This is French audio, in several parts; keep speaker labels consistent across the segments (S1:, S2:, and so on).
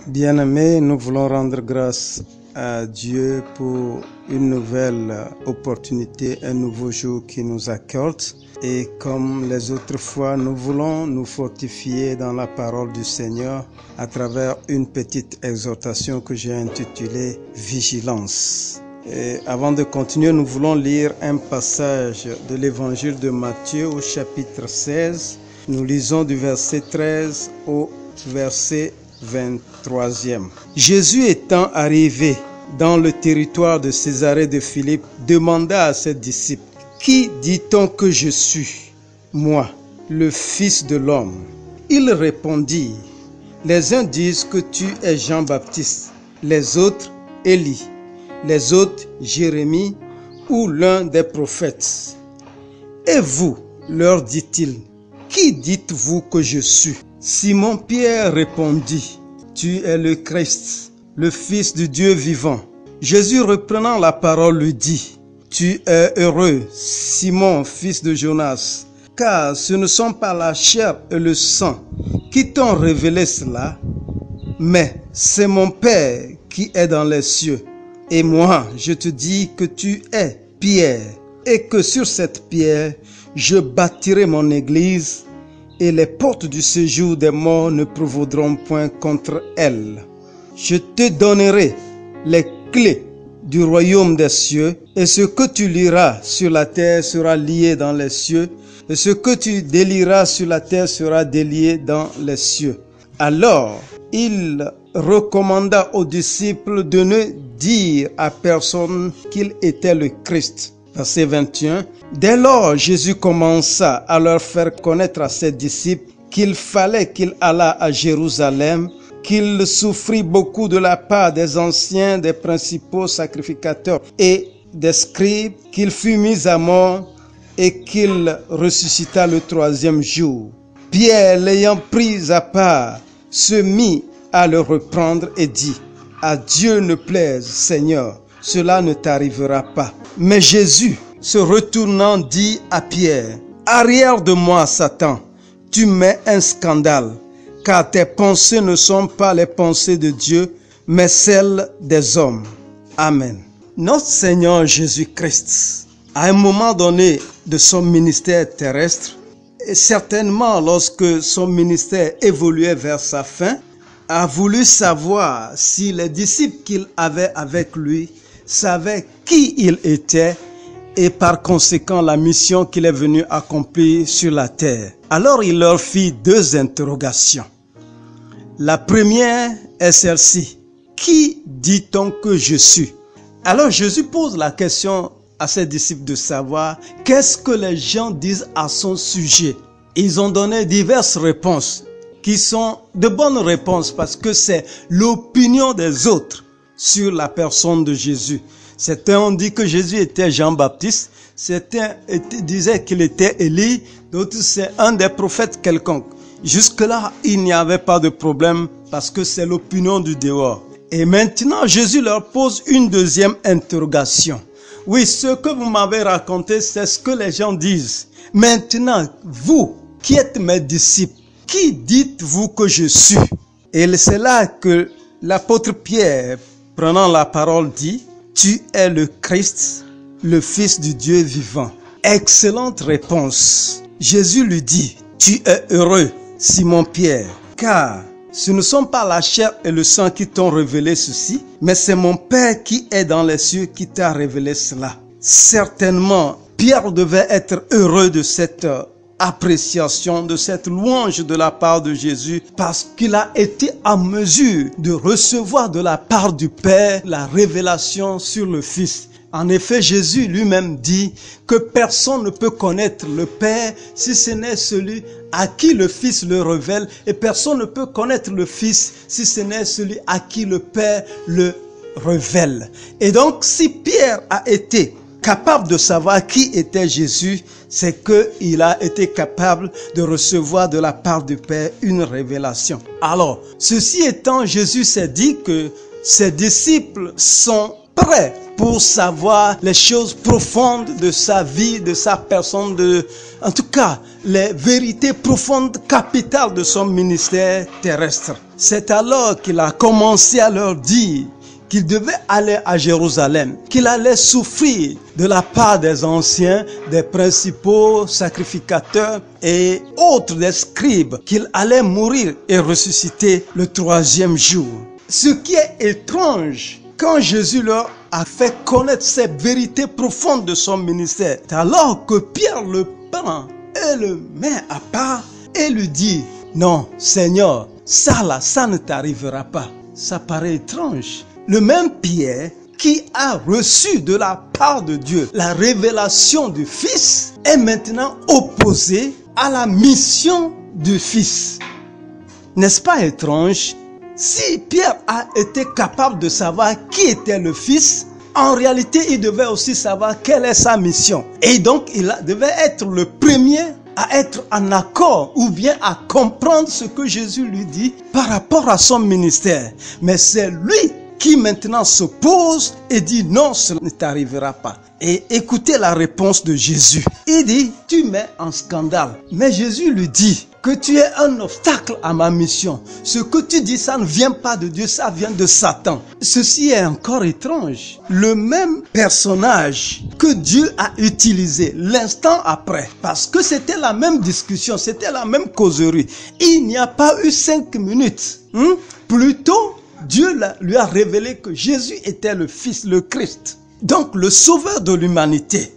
S1: Bien-aimés, nous voulons rendre grâce à Dieu pour une nouvelle opportunité, un nouveau jour qu'il nous accorde. Et comme les autres fois, nous voulons nous fortifier dans la parole du Seigneur à travers une petite exhortation que j'ai intitulée « Vigilance ». Et avant de continuer, nous voulons lire un passage de l'évangile de Matthieu au chapitre 16. Nous lisons du verset 13 au verset 23e. Jésus étant arrivé dans le territoire de Césarée de Philippe, demanda à ses disciples: Qui dit-on que je suis, moi, le Fils de l'homme? Ils répondirent: Les uns disent que tu es Jean-Baptiste, les autres Élie, les autres Jérémie ou l'un des prophètes. Et vous, leur dit-il, qui dites-vous que je suis? Simon-Pierre répondit: Tu es le Christ, le Fils du Dieu vivant. Jésus reprenant la parole lui dit: Tu es heureux, Simon, fils de Jonas, car ce ne sont pas la chair et le sang qui t'ont révélé cela, mais c'est mon Père qui est dans les cieux. Et moi, je te dis que tu es Pierre, et que sur cette pierre, je bâtirai mon église, et les portes du séjour des morts ne prévaudront point contre elle. Je te donnerai les clés du royaume des cieux, et ce que tu liras sur la terre sera lié dans les cieux, et ce que tu délieras sur la terre sera délié dans les cieux. Alors, il recommanda aux disciples de ne dire à personne qu'il était le Christ. Verset 21. Dès lors, Jésus commença à leur faire connaître à ses disciples qu'il fallait qu'il allât à Jérusalem, qu'il souffrit beaucoup de la part des anciens, des principaux sacrificateurs et des scribes, qu'il fut mis à mort et qu'il ressuscita le troisième jour. Pierre, l'ayant pris à part, se mit à le reprendre et dit: À Dieu ne plaise, Seigneur, cela ne t'arrivera pas. Mais Jésus, se retournant, dit à Pierre: Arrière de moi, Satan, tu mets un scandale, car tes pensées ne sont pas les pensées de Dieu, mais celles des hommes. Amen. Notre Seigneur Jésus-Christ, à un moment donné de son ministère terrestre, et certainement lorsque son ministère évoluait vers sa fin, a voulu savoir si les disciples qu'il avait avec lui savaient qui il était et par conséquent la mission qu'il est venu accomplir sur la terre. Alors il leur fit deux interrogations. La première est celle-ci: Qui dit-on que je suis? Alors Jésus pose la question à ses disciples de savoir qu'est-ce que les gens disent à son sujet. Ils ont donné diverses réponses qui sont de bonnes réponses parce que c'est l'opinion des autres sur la personne de Jésus. Certains ont dit que Jésus était Jean-Baptiste, certains disaient qu'il était Élie, d'autres c'est un des prophètes quelconque. Jusque-là, il n'y avait pas de problème parce que c'est l'opinion du dehors. Et maintenant, Jésus leur pose une deuxième interrogation. Oui, ce que vous m'avez raconté, c'est ce que les gens disent. Maintenant, vous qui êtes mes disciples, qui dites-vous que je suis? Et c'est là que l'apôtre Pierre, prenant la parole, dit: Tu es le Christ, le Fils du Dieu vivant. Excellente réponse. Jésus lui dit: Tu es heureux, Simon-Pierre, car ce ne sont pas la chair et le sang qui t'ont révélé ceci, mais c'est mon Père qui est dans les cieux qui t'a révélé cela. Certainement, Pierre devait être heureux de cette appréciation, de cette louange de la part de Jésus, parce qu'il a été en mesure de recevoir de la part du Père la révélation sur le Fils. En effet, Jésus lui-même dit que personne ne peut connaître le Père si ce n'est celui à qui le Fils le révèle, et personne ne peut connaître le Fils si ce n'est celui à qui le Père le révèle. Et donc, si Pierre a été capable de savoir qui était Jésus, c'est qu'il a été capable de recevoir de la part du Père une révélation. Alors, ceci étant, Jésus s'est dit que ses disciples sont prêts pour savoir les choses profondes de sa vie, de sa personne, en tout cas, les vérités profondes, capitales de son ministère terrestre. C'est alors qu'il a commencé à leur dire qu'il devait aller à Jérusalem, qu'il allait souffrir de la part des anciens, des principaux sacrificateurs et autres des scribes, qu'il allait mourir et ressusciter le 3e jour. Ce qui est étrange, quand Jésus leur a fait connaître ces vérités profondes de son ministère, c'est alors que Pierre le prend et le met à part et lui dit, non, Seigneur, ça là, ça ne t'arrivera pas. Ça paraît étrange. Le même Pierre qui a reçu de la part de Dieu la révélation du Fils est maintenant opposé à la mission du Fils. N'est-ce pas étrange? Si Pierre a été capable de savoir qui était le Fils, en réalité, il devait aussi savoir quelle est sa mission. Et donc, il devait être le premier à être en accord ou bien à comprendre ce que Jésus lui dit par rapport à son ministère. Mais c'est lui qui maintenant se pose et dit non, cela ne t'arrivera pas. Et écoutez la réponse de Jésus. Il dit, tu mets en scandale. Mais Jésus lui dit que tu es un obstacle à ma mission. Ce que tu dis, ça ne vient pas de Dieu, ça vient de Satan. Ceci est encore étrange. Le même personnage que Dieu a utilisé l'instant après, parce que c'était la même discussion, c'était la même causerie. Il n'y a pas eu 5 minutes. Plutôt, Dieu lui a révélé que Jésus était le Fils, le Christ. Donc le sauveur de l'humanité.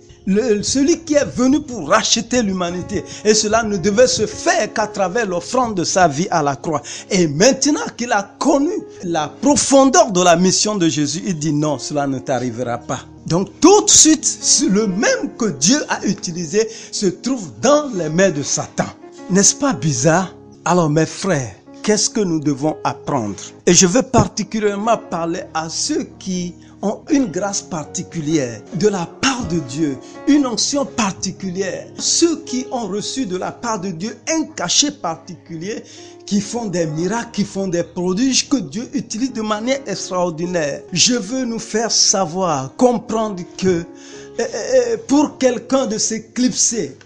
S1: Celui qui est venu pour racheter l'humanité. Et cela ne devait se faire qu'à travers l'offrande de sa vie à la croix. Et maintenant qu'il a connu la profondeur de la mission de Jésus, il dit non, cela ne t'arrivera pas. Donc tout de suite, le même que Dieu a utilisé se trouve dans les mains de Satan. N'est-ce pas bizarre? Alors mes frères, qu'est-ce que nous devons apprendre? Et je veux particulièrement parler à ceux qui ont une grâce particulière de la part de Dieu, une onction particulière. Ceux qui ont reçu de la part de Dieu un cachet particulier, qui font des miracles, qui font des prodiges que Dieu utilise de manière extraordinaire. Je veux nous faire savoir, comprendre que pour quelqu'un de s'éclipser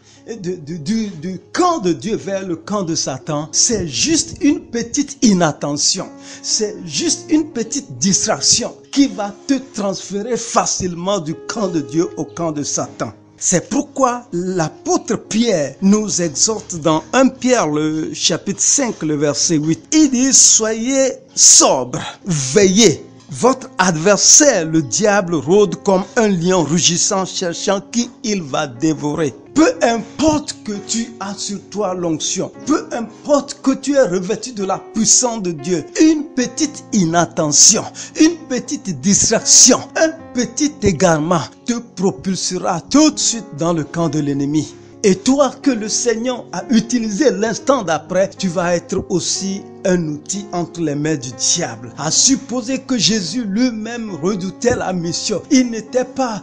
S1: du camp de Dieu vers le camp de Satan, c'est juste une petite inattention, c'est juste une petite distraction qui va te transférer facilement du camp de Dieu au camp de Satan. C'est pourquoi l'apôtre Pierre nous exhorte dans 1 Pierre, le chapitre 5, le verset 8. Il dit, soyez sobres, veillez. Votre adversaire, le diable, rôde comme un lion rugissant, cherchant qui il va dévorer. Peu importe que tu as sur toi l'onction, peu importe que tu es revêtu de la puissance de Dieu, une petite inattention, une petite distraction, un petit égarement te propulsera tout de suite dans le camp de l'ennemi. Et toi que le Seigneur a utilisé l'instant d'après, tu vas être aussi un outil entre les mains du diable. À supposer que Jésus lui-même redoutait la mission. Il n'était pas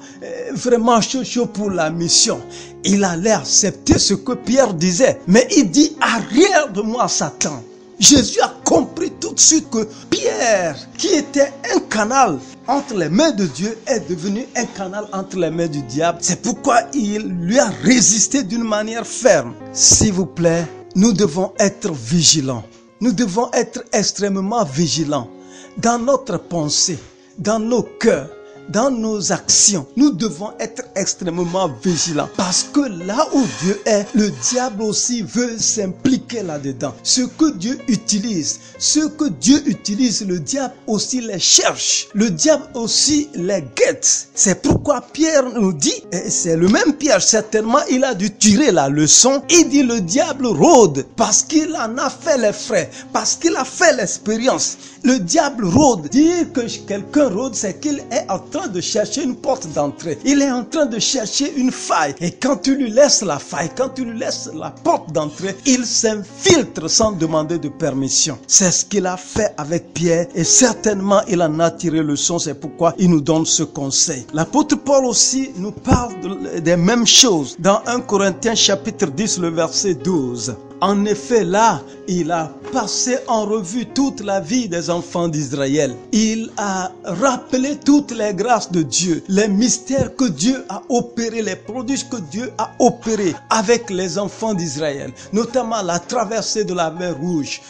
S1: vraiment chaud pour la mission. Il allait accepter ce que Pierre disait. Mais il dit, arrière de moi Satan. Jésus a compris tout de suite que Pierre, qui était un canal entre les mains de Dieu, est devenu un canal entre les mains du diable. C'est pourquoi il lui a résisté d'une manière ferme. S'il vous plaît, nous devons être vigilants. Nous devons être extrêmement vigilants dans notre pensée, dans nos cœurs, dans nos actions. Nous devons être extrêmement vigilants parce que là où Dieu est, le diable aussi veut s'impliquer là-dedans. Ce que Dieu utilise, le diable aussi les cherche. Le diable aussi les guette. C'est pourquoi Pierre nous dit, et c'est le même Pierre, certainement il a dû tirer la leçon. Il dit le diable rôde parce qu'il en a fait les frais, parce qu'il a fait l'expérience. Le diable rôde. Dire que quelqu'un rôde, c'est qu'il est en train de chercher une porte d'entrée. Il est en train de chercher une faille. Et quand tu lui laisses la faille, quand tu lui laisses la porte d'entrée, il s'infiltre sans demander de permission. C'est ce qu'il a fait avec Pierre et certainement il en a tiré leçon. C'est pourquoi il nous donne ce conseil. L'apôtre Paul aussi nous parle des mêmes choses dans 1 Corinthiens chapitre 10, le verset 12. En effet, là, il a passé en revue toute la vie des enfants d'Israël. Il a rappelé toutes les grâces de Dieu, les mystères que Dieu a opérés, les prodiges que Dieu a opérés avec les enfants d'Israël, notamment la traversée de la mer Rouge,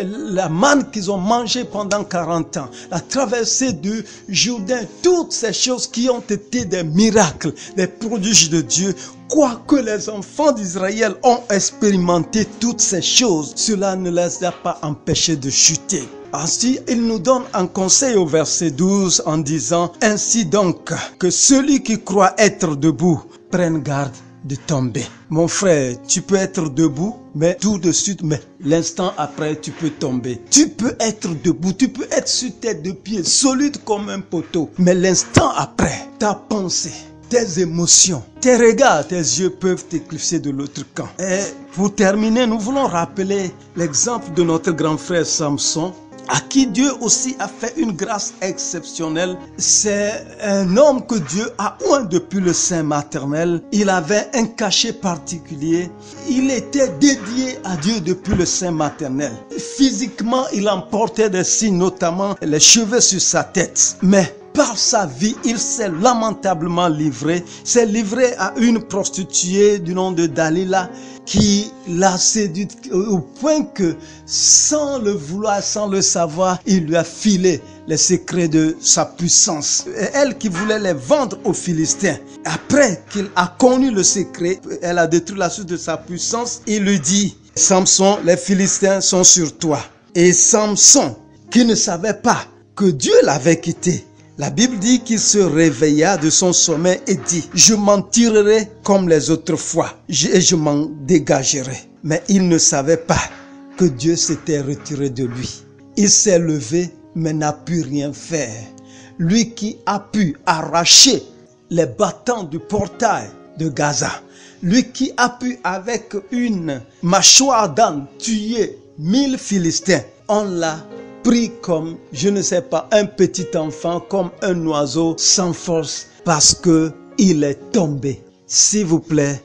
S1: la manne qu'ils ont mangée pendant 40 ans, la traversée du Jourdain, toutes ces choses qui ont été des miracles, des prodiges de Dieu. Quoique les enfants d'Israël ont expérimenté toutes ces choses, cela ne les a pas empêchés de chuter. Ainsi, il nous donne un conseil au verset 12 en disant « Ainsi donc, que celui qui croit être debout prenne garde de tomber. » Mon frère, tu peux être debout, mais tout de suite, mais l'instant après, tu peux tomber. Tu peux être debout, tu peux être sur tes deux pieds, solide comme un poteau, mais l'instant après, ta pensée, tes émotions, tes regards, tes yeux peuvent t'éclipser de l'autre camp. Et pour terminer, nous voulons rappeler l'exemple de notre grand frère Samson, à qui Dieu aussi a fait une grâce exceptionnelle. C'est un homme que Dieu a oint depuis le sein maternel. Il avait un cachet particulier. Il était dédié à Dieu depuis le sein maternel. Physiquement, il emportait des signes, notamment les cheveux sur sa tête. Mais par sa vie, il s'est lamentablement livré. S'est livré à une prostituée du nom de Dalila qui l'a séduit au point que, sans le vouloir, sans le savoir, il lui a filé les secrets de sa puissance. Et elle qui voulait les vendre aux Philistins. Après qu'il a connu le secret, elle a détruit la source de sa puissance. Il lui dit, Samson, les Philistins sont sur toi. Et Samson, qui ne savait pas que Dieu l'avait quitté, la Bible dit qu'il se réveilla de son sommeil et dit, je m'en tirerai comme les autres fois et je m'en dégagerai. Mais il ne savait pas que Dieu s'était retiré de lui. Il s'est levé mais n'a pu rien faire. Lui qui a pu arracher les battants du portail de Gaza. Lui qui a pu avec une mâchoire d'âne tuer 1000 Philistins. On l'a pris comme, je ne sais pas, un petit enfant, comme un oiseau sans force, parce que il est tombé. S'il vous plaît,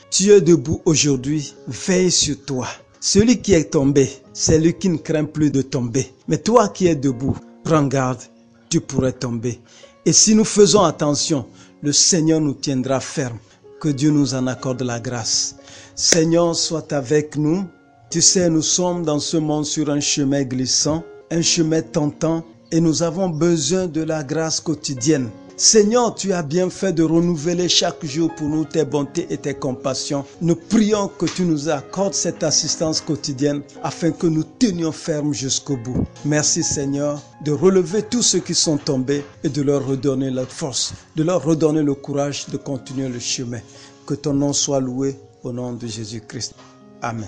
S1: tu es debout aujourd'hui, veille sur toi. Celui qui est tombé, c'est lui qui ne craint plus de tomber. Mais toi qui es debout, prends garde, tu pourrais tomber. Et si nous faisons attention, le Seigneur nous tiendra ferme. Que Dieu nous en accorde la grâce. Seigneur, sois avec nous. Tu sais, nous sommes dans ce monde sur un chemin glissant, un chemin tentant, et nous avons besoin de la grâce quotidienne. Seigneur, tu as bien fait de renouveler chaque jour pour nous tes bontés et tes compassions. Nous prions que tu nous accordes cette assistance quotidienne afin que nous tenions ferme jusqu'au bout. Merci Seigneur de relever tous ceux qui sont tombés et de leur redonner la force, de leur redonner le courage de continuer le chemin. Que ton nom soit loué au nom de Jésus-Christ. Amen.